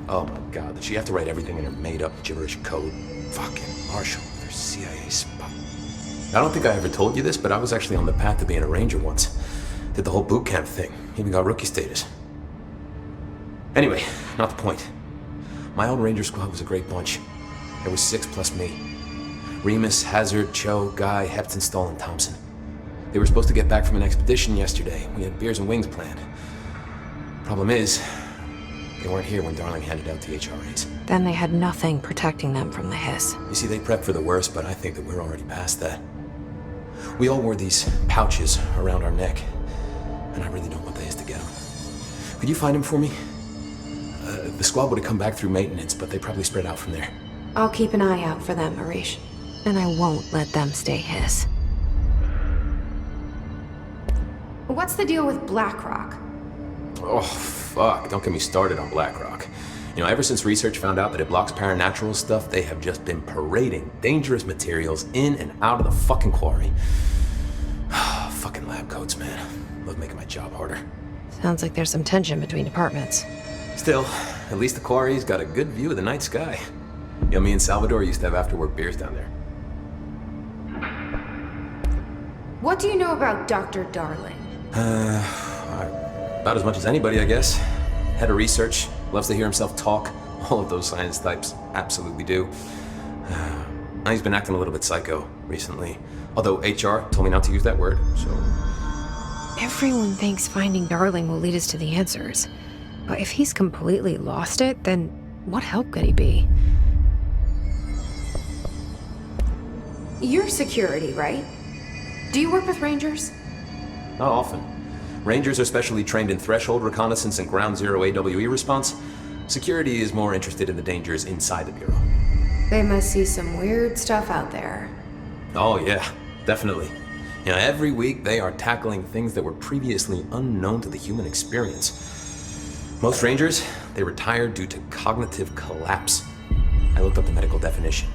Oh my god, did she have to write everything in her made-up gibberish code? Fucking Marshall, their CIA spy. I don't think I ever told you this, but I was actually on the path to being a ranger once. Did the whole boot camp thing, even got rookie status. Anyway, not the point. My old ranger squad was a great bunch. There was 6 plus me. Remus, Hazard, Cho, Guy, Hepton, Stoll, and Thompson. They were supposed to get back from an expedition yesterday. We had beers and wings planned. Problem is, they weren't here when Darling handed out the HRAs. Then they had nothing protecting them from the hiss. You see, they prepped for the worst, but I think that we're already past that. We all wore these pouches around our neck, and I really don't want the hiss to get them. Could you find them for me? The squad would have come back through maintenance, but they probably spread out from there. I'll keep an eye out for them, Arish. And I won't let them stay hiss. What's the deal with BlackRock? Oh, fuck. Don't get me started on BlackRock. You know, ever since research found out that it blocks paranatural stuff, they have just been parading dangerous materials in and out of the fucking quarry. Fucking lab coats, man. Love making my job harder. Sounds like there's some tension between departments. Still, at least the quarry's got a good view of the night sky. You know, me and Salvador used to have after-work beers down there. What do you know about Dr. Darling? About as much as anybody, I guess. Head of research, loves to hear himself talk. All of those science types absolutely do. He's been acting a little bit psycho recently. Although HR told me not to use that word, so... Everyone thinks finding Darling will lead us to the answers. But if he's completely lost it, then what help could he be? You're security, right? Do you work with Rangers? Not often. Rangers are specially trained in threshold reconnaissance and ground zero AWE response. Security is more interested in the dangers inside the Bureau. They must see some weird stuff out there. Oh yeah, definitely. You know, every week they are tackling things that were previously unknown to the human experience. Most Rangers, they retire due to cognitive collapse. I looked up the medical definition.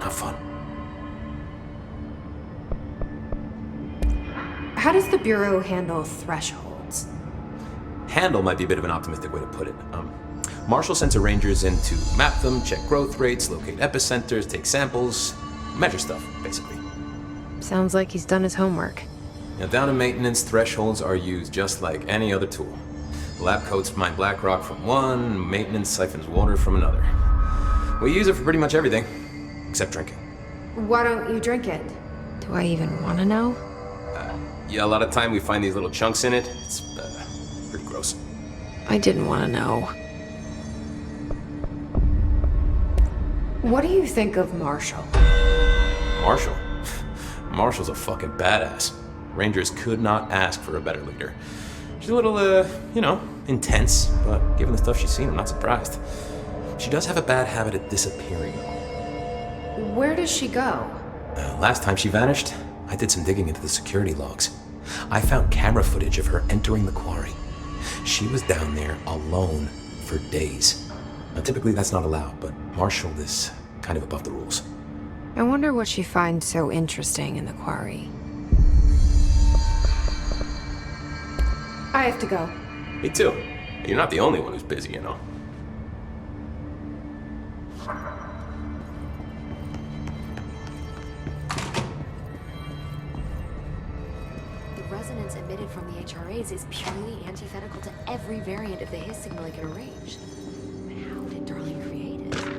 Not fun. How does the Bureau handle thresholds? Handle might be a bit of an optimistic way to put it. Marshall sends her Rangers in to map them, check growth rates, locate epicenters, take samples, measure stuff, basically. Sounds like he's done his homework. Now, down in maintenance, thresholds are used just like any other tool. Lab coats mine black rock from one, maintenance siphons water from another. We use it for pretty much everything, except drinking. Why don't you drink it? Do I even want to know? Yeah, a lot of time we find these little chunks in it. It's pretty gross. I didn't want to know. What do you think of Marshall? Marshall? Marshall's a fucking badass. Rangers could not ask for a better leader. She's a little, intense, but given the stuff she's seen, I'm not surprised. She does have a bad habit of disappearing, though. Where does she go? Last time she vanished, I did some digging into the security logs. I found camera footage of her entering the quarry. She was down there alone for days. Now, typically that's not allowed, but Marshall is kind of above the rules. I wonder what she finds so interesting in the quarry. I have to go. Me too. You're not the only one who's busy, you know. The resonance emitted from the HRAs is purely antithetical to every variant of the hiss signal I can arrange. How did Darling create it?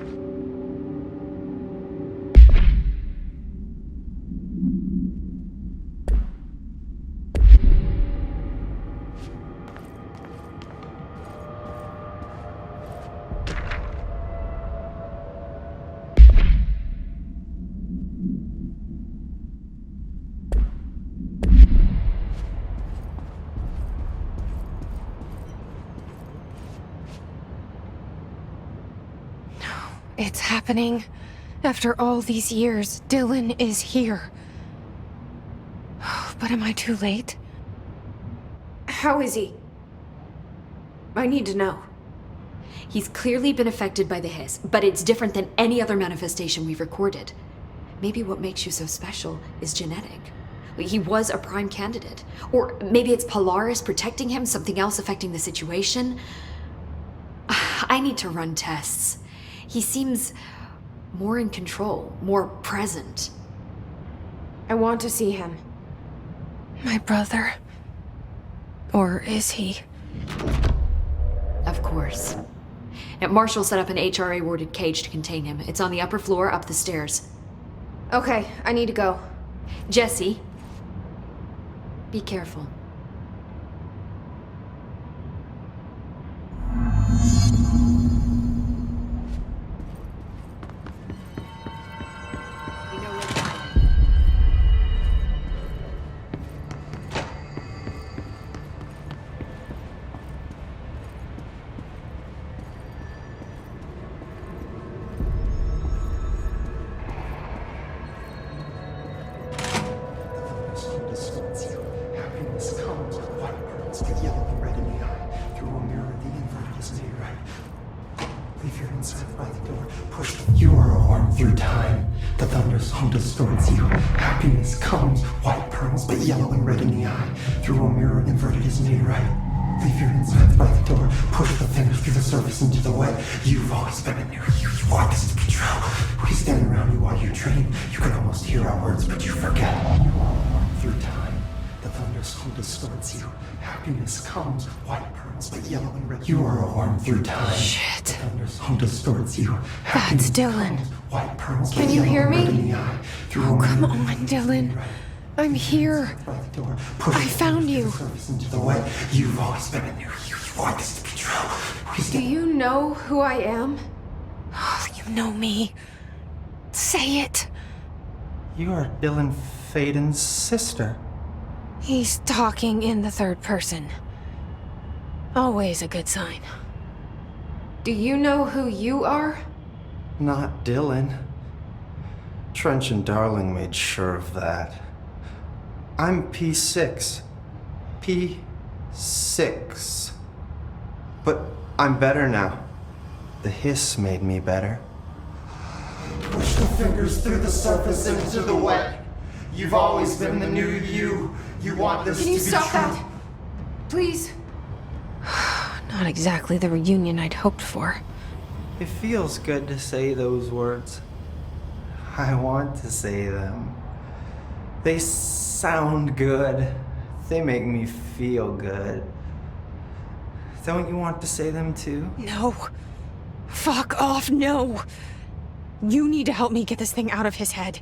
It's happening. After all these years, Dylan is here. But am I too late? How is he? I need to know. He's clearly been affected by the hiss, but it's different than any other manifestation we've recorded. Maybe what makes you so special is genetic. He was a prime candidate. Or maybe it's Polaris protecting him, something else affecting the situation. I need to run tests. He seems more in control, more present. I want to see him. My brother. Or is he? Of course. Now, Marshall set up an HRA-warded cage to contain him. It's on the upper floor, up the stairs. Okay, I need to go. Jesse, be careful. You know where to find him. Happiness comes with white pearls, with yellow and red in the eye. Through a mirror, the inverted is made right. Leave your inside by the door. Push. You are a worm through time. The thunderstorm distorts you. Happiness comes, white pearls, but yellow and red in the eye. Through a mirror, inverted is made right. Leave your inside by the door. Push the fingers through the surface into the wet. You've always been in there. You want this to be true. We stand around you while you dream. You can almost hear our words, but you forget. You are a worm through time. The thunderstorm distorts you. Happiness comes, white pearls, but yellow and red. You are a worm through time. Shit. The thunderstorm distorts you. Happiness Dylan. comes, white pearls, Can but you yellow hear and red me? in the eye. Through Oh, a come mirror, on, the Dylan. right. I'm here. By the door. Push I the found fingers you. through the surface into the wet. You've always been in there. You want this to be true. We Do stand you know who I am? Oh, you know me. Say it. You are Dylan Faden's sister. He's talking in the third person. Always a good sign. Do you know who you are? Not Dylan. Trench and Darling made sure of that. I'm P6. P6. But I'm better now. The hiss made me better. Push the fingers through the surface into the wet. You've always been the new you. You want this Can to you be stop true. that? Please? Not exactly the reunion I'd hoped for. It feels good to say those words. I want to say them. They sound good. They make me feel good. Don't you want to say them too? No. Fuck off, no. You need to help me get this thing out of his head.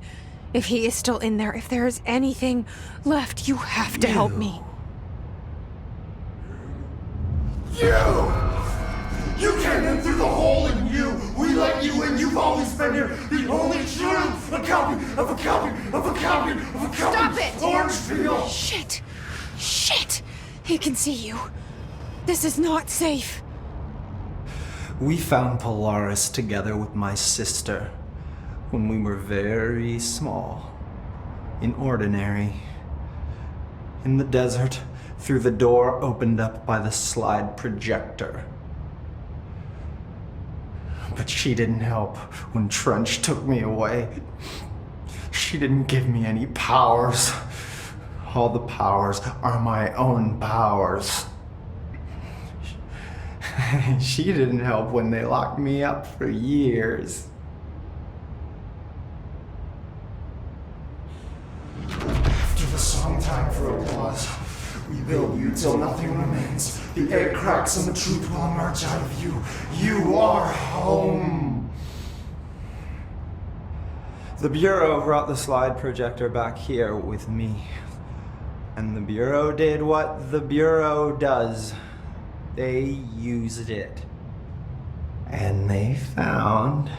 If he is still in there, if there is anything left, you have to help me. You came in through the hole in you. We let you in. You've always been here. The only true. A copy of a copy of a copy of a copy. Stop it! Orangeville. Shit. Shit. He can see you. This is not safe. We found Polaris together with my sister when we were very small, in Ordinary, in the desert, through the door opened up by the slide projector. But she didn't help when Trench took me away. She didn't give me any powers. All the powers are my own powers. She didn't help when they locked me up for years. After the song time for applause, we build you till nothing remains. The air cracks and the truth will emerge out of you. You are home. The Bureau brought the slide projector back here with me. And the Bureau did what the Bureau does. They used it. And they found...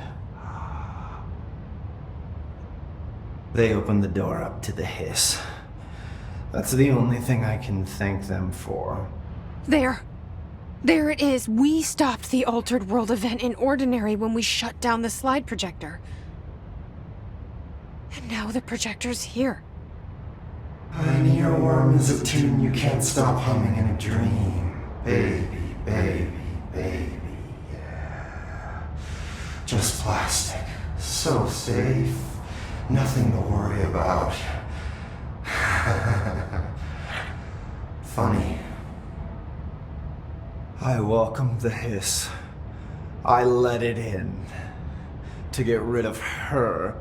They opened the door up to the hiss. That's the only thing I can thank them for. There. There it is. We stopped the Altered World event in Ordinary when we shut down the slide projector. And now the projector's here. Pioneer Worm is a tune you can't stop humming in a dream. Baby, baby, baby, yeah. Just plastic. So safe. Nothing to worry about. Funny. I welcome the hiss. I let it in. To get rid of her.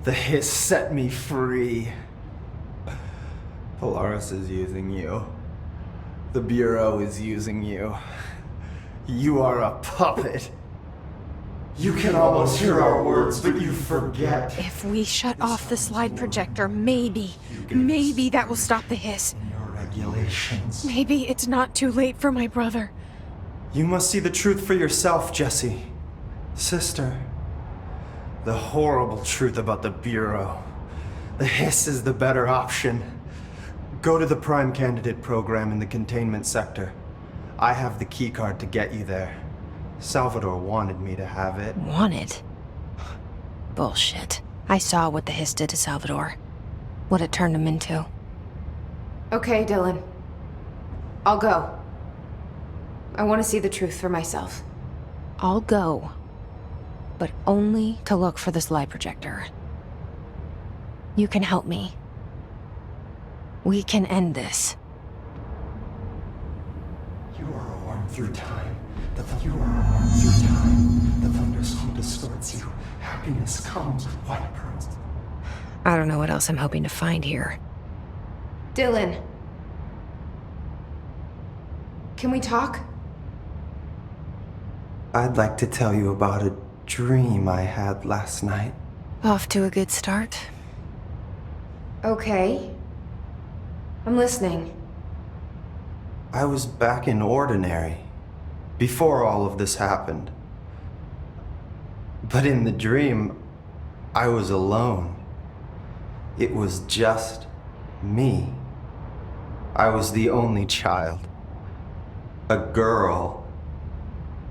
The hiss set me free. Polaris is using you. The Bureau is using you. You are a puppet. You can almost hear our words, but you forget. If we shut off the slide projector, maybe that will stop the hiss. Your regulations. Maybe it's not too late for my brother. You must see the truth for yourself, Jesse. Sister. The horrible truth about the Bureau. The hiss is the better option. Go to the Prime Candidate program in the containment sector. I have the keycard to get you there. Salvador wanted me to have it. Wanted? Bullshit. I saw what the hiss did to Salvador. What it turned him into. Okay, Dylan. I'll go. I want to see the truth for myself. I'll go. But only to look for the slide projector. You can help me. We can end this. You are a worm through time. You are a worm through time. The thunderstorm distorts you. Happiness comes with white pearls. I don't know what else I'm hoping to find here. Dylan. Can we talk? I'd like to tell you about a dream I had last night. Off to a good start. Okay. I'm listening. I was back in Ordinary, before all of this happened. But in the dream, I was alone. It was just me. I was the only child. A girl.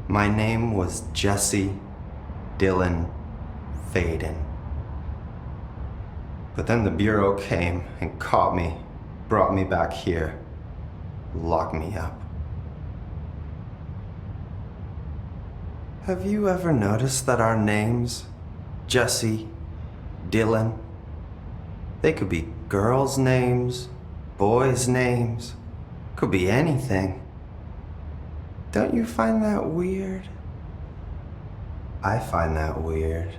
My name was Jesse Dylan Faden. But then the Bureau came and caught me, brought me back here, locked me up. Have you ever noticed that our names, Jesse, Dylan, they could be girls' names, boys' names, could be anything. Don't you find that weird? I find that weird.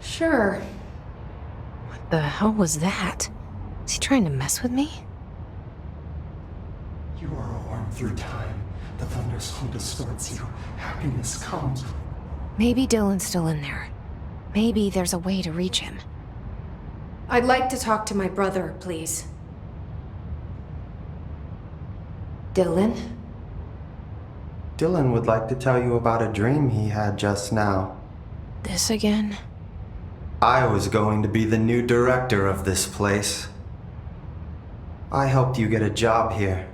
Sure. What the hell was that? Is he trying to mess with me? You are a worm through time. The thunderstorm distorts you. Happiness comes. Maybe Dylan's still in there. Maybe there's a way to reach him. I'd like to talk to my brother, please. Dylan? Dylan would like to tell you about a dream he had just now. This again? I was going to be the new director of this place. I helped you get a job here,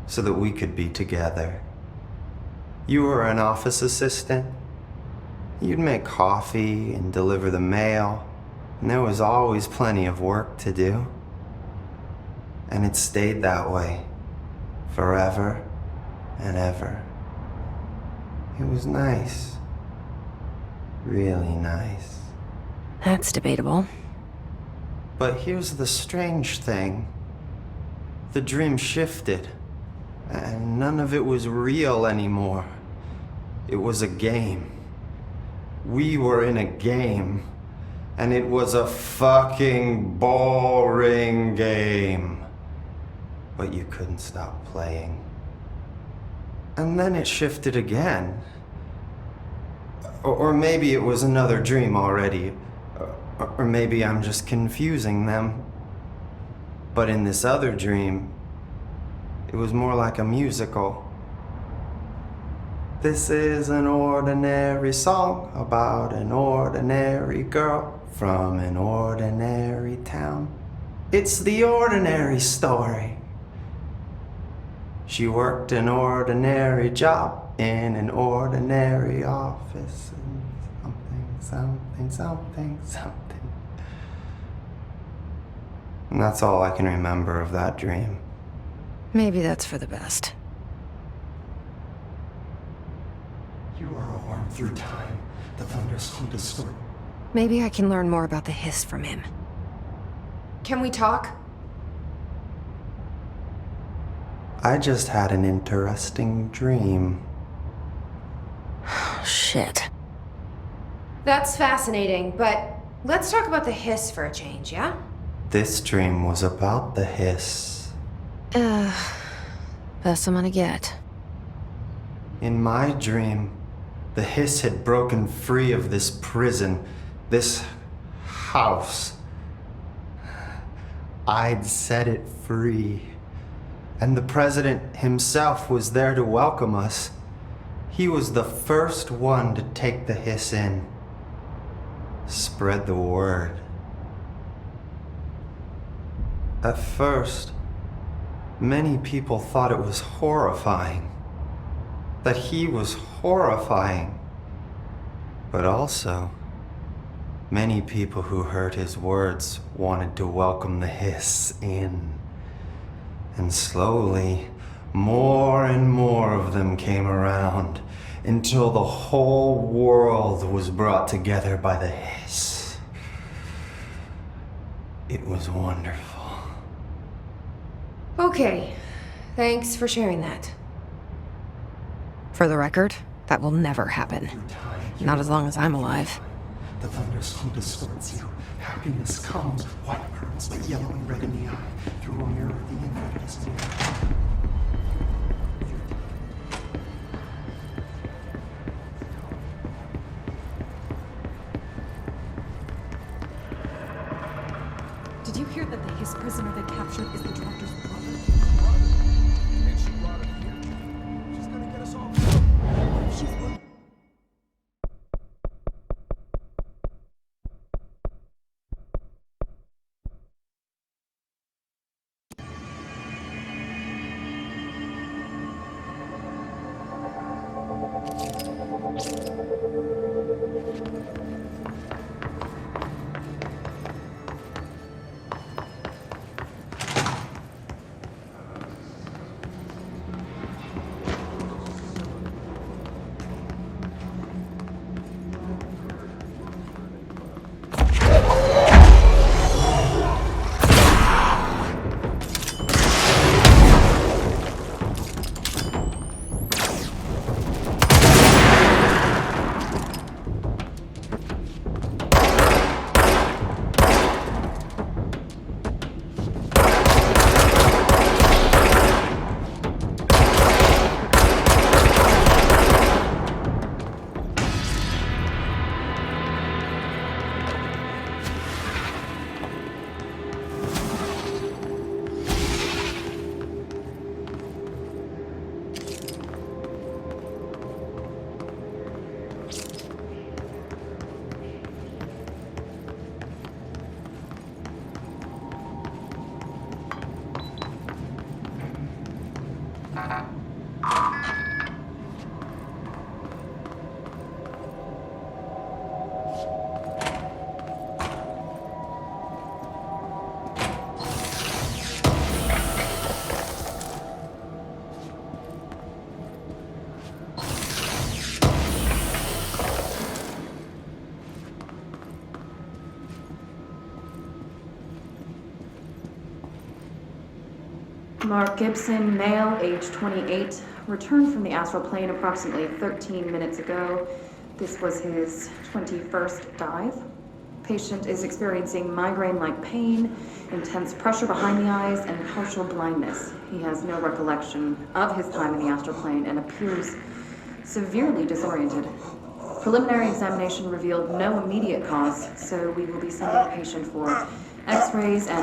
so that we could be together. You were an office assistant. You'd make coffee and deliver the mail, and there was always plenty of work to do. And it stayed that way, forever and ever. It was nice. Really nice. That's debatable. But here's the strange thing. The dream shifted, and none of it was real anymore. It was a game. We were in a game, and it was a fucking boring game. But you couldn't stop playing. And then it shifted again. Or maybe it was another dream already. Or maybe I'm just confusing them. But in this other dream, it was more like a musical. This is an ordinary song about an ordinary girl from an ordinary town. It's the ordinary story. She worked an ordinary job in an ordinary office. And something. And that's all I can remember of that dream. Maybe that's for the best. You are a worm through time. The thunderstorm distort. Maybe I can learn more about the hiss from him. Can we talk? I just had an interesting dream. shit. That's fascinating, but let's talk about the hiss for a change, yeah? This dream was about the hiss. Best I'm gonna get. In my dream, the hiss had broken free of this prison, this house. I'd set it free. And the president himself was there to welcome us. He was the first one to take the hiss in. Spread the word. At first, many people thought it was horrifying. That he was horrifying. But also, many people who heard his words wanted to welcome the hiss in. And slowly, more and more of them came around until the whole world was brought together by the hiss. It was wonderful. Okay, thanks for sharing that. For the record, that will never happen. Not as long as I'm alive. The thunderstorm distorts you. Happiness comes. White burns, but yellow and red in the eye. Through a mirror, the infinite is near. Did you hear that the Hiss prisoner they captured is the director's brother? And she brought it here. She's gonna get us all killed. What if she's one? Mark Gibson, male, age 28, returned from the astral plane approximately 13 minutes ago. This was his 21st dive. Patient is experiencing migraine-like pain, intense pressure behind the eyes, and partial blindness. He has no recollection of his time in the astral plane and appears severely disoriented. Preliminary examination revealed no immediate cause, so we will be sending the patient for x-rays and...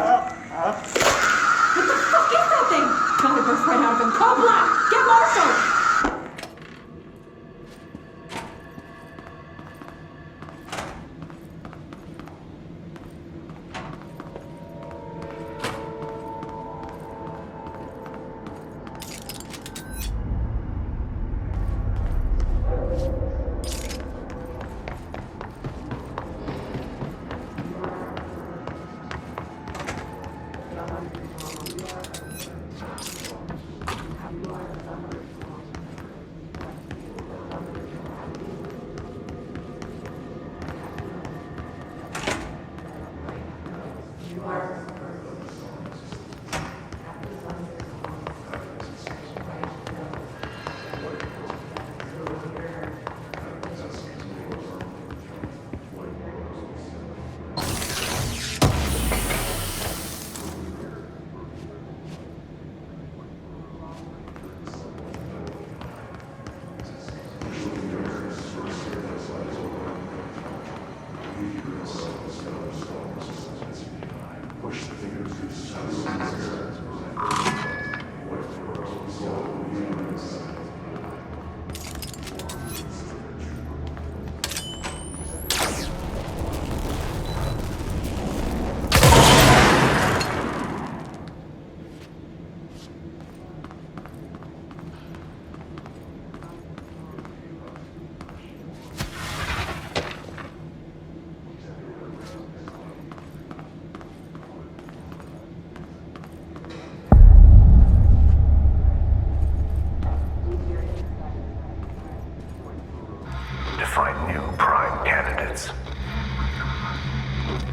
What the fuck is that thing? Gunner burst right out of him. Call Black! Get Marshall! To find new prime candidates.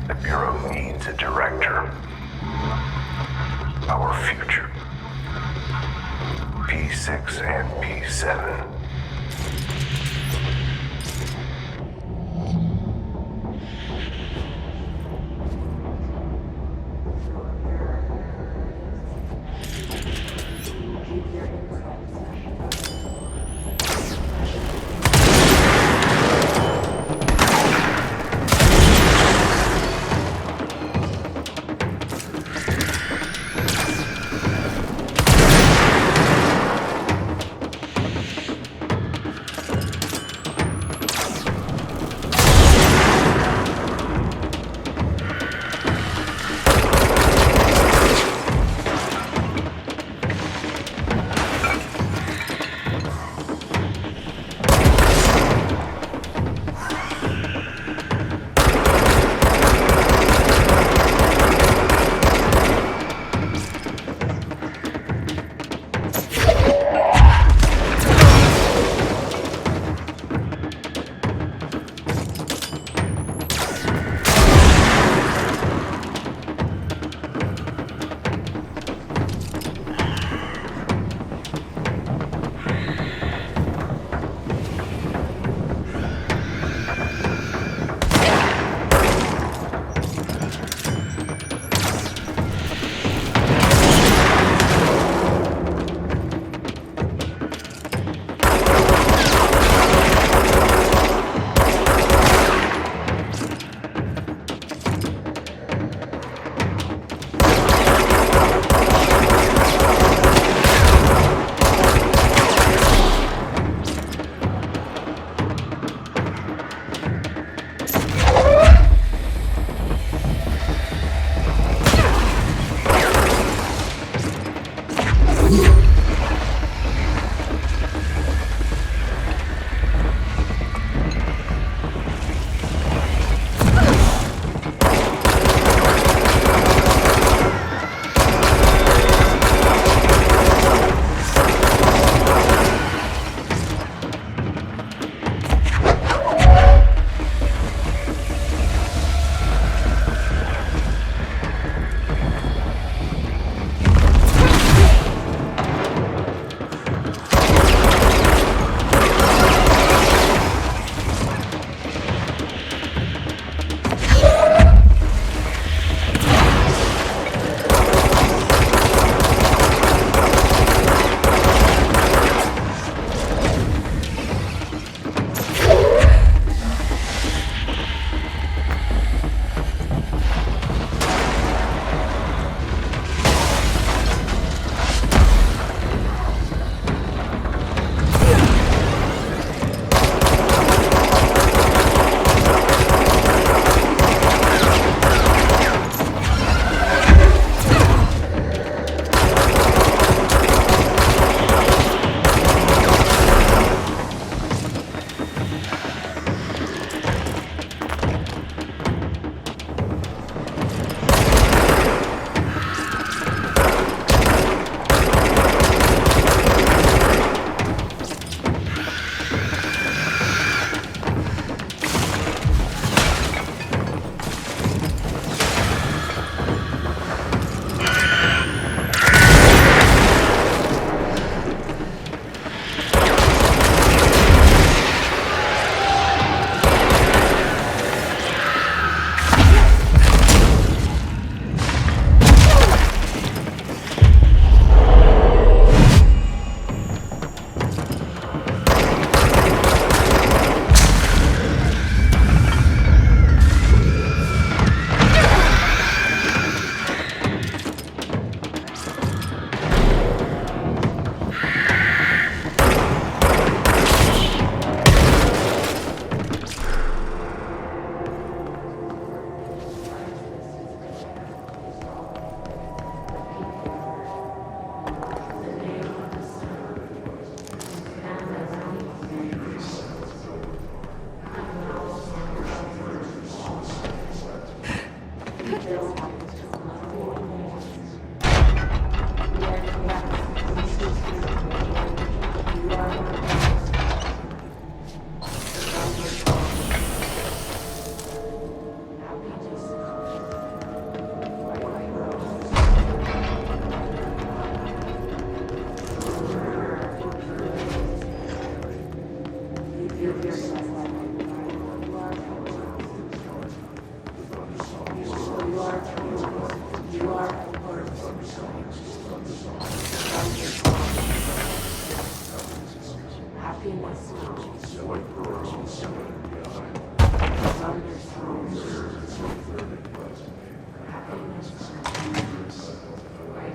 The Bureau needs a director. Our future. P6 and P7.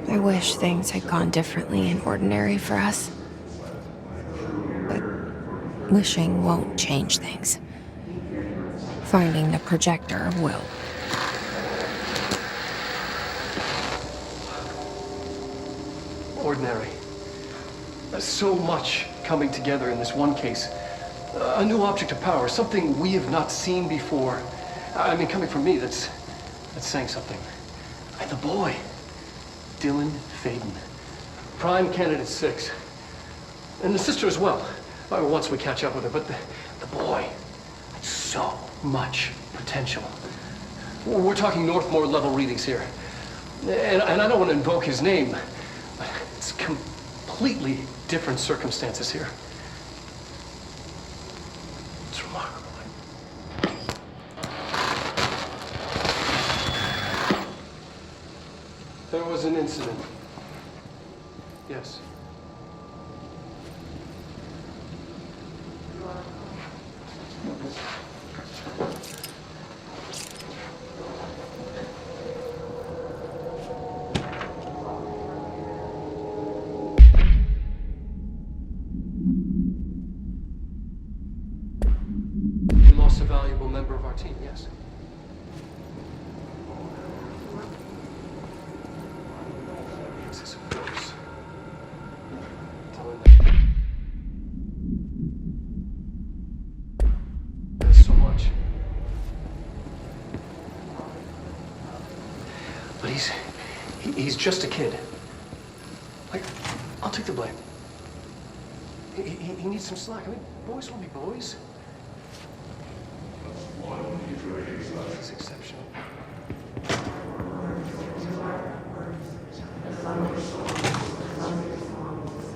I wish things had gone differently in Ordinary for us. But wishing won't change things. Finding the projector will. Ordinary. So much coming together in this one case. A new object of power, something we have not seen before. I mean, coming from me, that's saying something. And the boy, Dylan Faden, prime candidate 6. And the sister as well, once we catch up with her. But the boy, so much potential. We're talking Northmore level readings here. And I don't want to invoke his name, but it's completely different circumstances here. It's remarkable. There was an incident. Yes. We lost a valuable member of our team, yes. There's so much. But he's just a kid. Like, I'll take the blame. He needs some slack. I mean, boys will be boys. That's exceptional.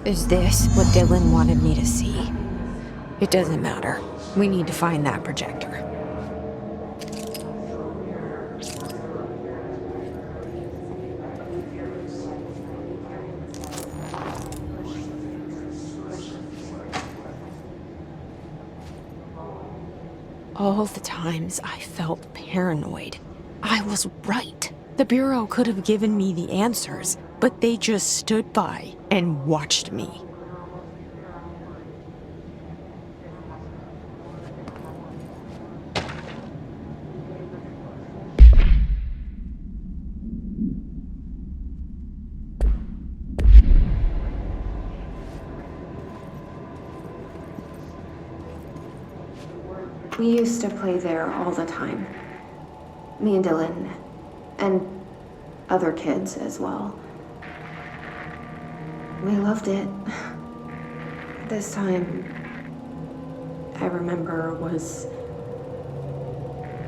Is this what Dylan wanted me to see? It doesn't matter. We need to find that projector. All the times I felt paranoid, I was right. The Bureau could have given me the answers, but they just stood by and watched me. We used to play there all the time. Me and Dylan, and other kids as well. We loved it. This time, I remember, was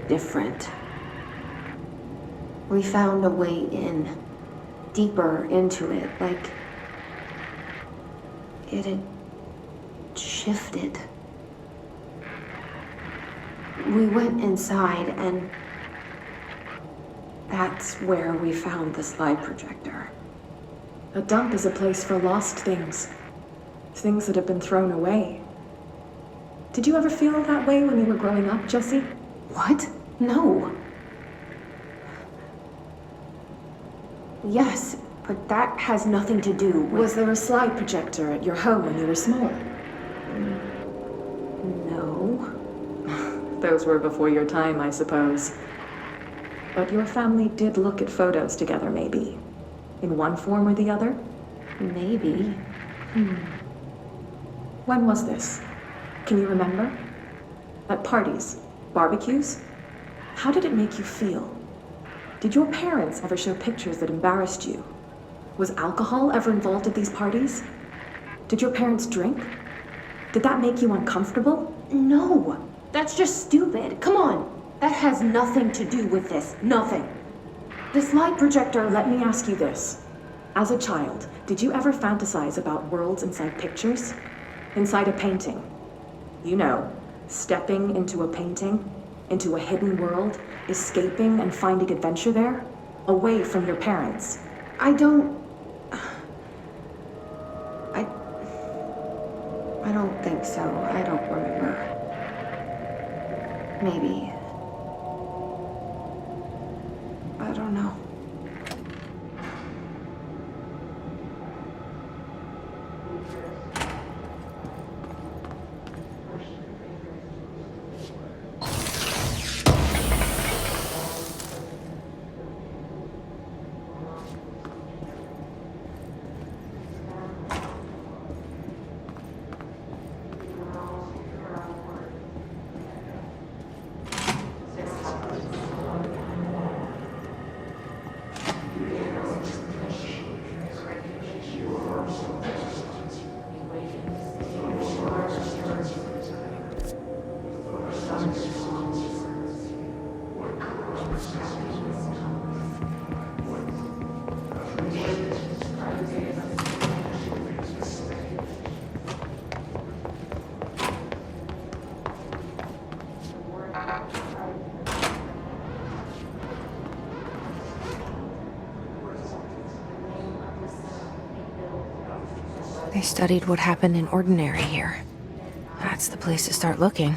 different. We found a way in, deeper into it, like it had shifted. We went inside, and that's where we found the slide projector. A dump is a place for lost things. Things that have been thrown away. Did you ever feel that way when you were growing up, Jesse? What? No. Yes, but that has nothing to do with... Was there a slide projector at your home when you were small? No. Those were before your time, I suppose. But your family did look at photos together, maybe. In one form or the other? Maybe. When was this? Can you remember? At parties? Barbecues? How did it make you feel? Did your parents ever show pictures that embarrassed you? Was alcohol ever involved at these parties? Did your parents drink? Did that make you uncomfortable? No, that's just stupid. Come on. That has nothing to do with this. Nothing. This light projector, let me ask you this. As a child, did you ever fantasize about worlds inside pictures? Inside a painting? You know, stepping into a painting, into a hidden world, escaping and finding adventure there, away from your parents. I don't think so. I don't remember. Maybe. I don't know. They studied what happened in Ordinary here. That's the place to start looking.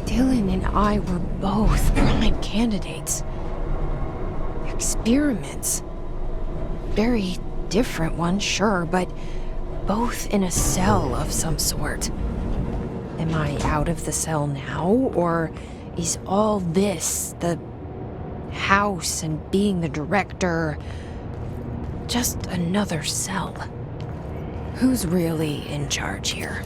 Dylan and I were both prime candidates. Experiments. Very different ones, sure, but both in a cell of some sort. Am I out of the cell now, or is all this, the house and being the director, just another cell? Who's really in charge here?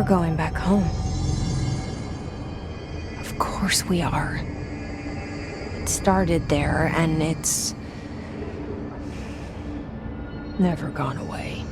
We're going back home. Of course we are. It started there, and it's never gone away.